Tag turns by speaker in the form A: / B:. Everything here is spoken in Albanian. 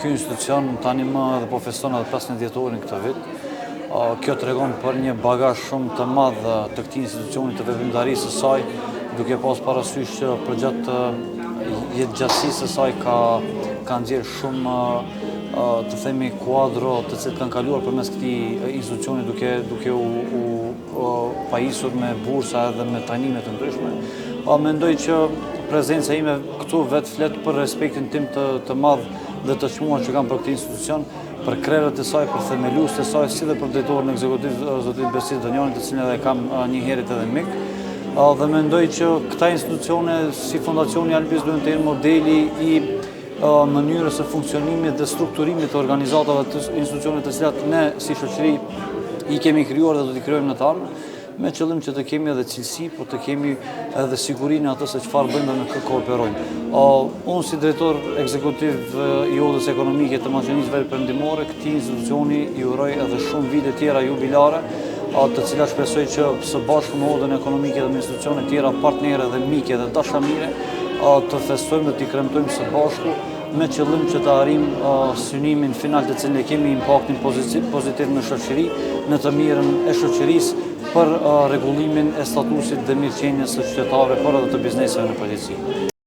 A: Ky institucion tani më dhe po feston edhe 15 vjetorin këtë vit. Kjo tregon për një bagazh shumë të madh të këtij institucioni, të veprimtarisë së saj, duke pas parasysh që përgjatë jetëgjatësisë së saj ka nxjerrë shumë të themi kuadro të cilët kanë kaluar përmes këtij institucioni duke u pajisur me bursa edhe me trajnime të ndryshme. Mendoj që prezenca ime këtu vetë flet për respektin tim të madh dhe të çmuar që kam për këtë institucion, për krerët e saj, për themeluesit e saj, si dhe për drejtorin ekzekutiv zotin Besit Dënjani, të cilin edhe kam një herët edhe mik. Dhe mendoj që këta institucione si Fondacioni Albis duhen të jenë modeli i mënyrës së funksionimit dhe strukturimit të organizatave të institucioneve të cilat ne si shoqëri i kemi krijuar dhe do t'i krijojmë në të ardhmen, me qëllim që të kemi edhe cilësi, por të kemi edhe sigurinë atë se çfarë bëjmë dhe me kë kooperojmë. Unë si drejtor ekzekutiv i Odës Ekonomike të Maqedonisë Veriperëndimore, këtij institucioni i uroj edhe shumë vite tjera jubilare, të cilat shpresoj që së bashku me Odën Ekonomike dhe me institucione tjera partnere dhe mike dhe dashamire të festojmë dhe t'i kremtojmë së bashku me qëllim që të arrijmë synimin final të cilin e kemi impaktin pozitiv në shoqëri, në të mirën e shoqërisë për rregullimin e statusit dhe mirëqenies së qytetarëve, por edhe të bizneseve në përgjithësi.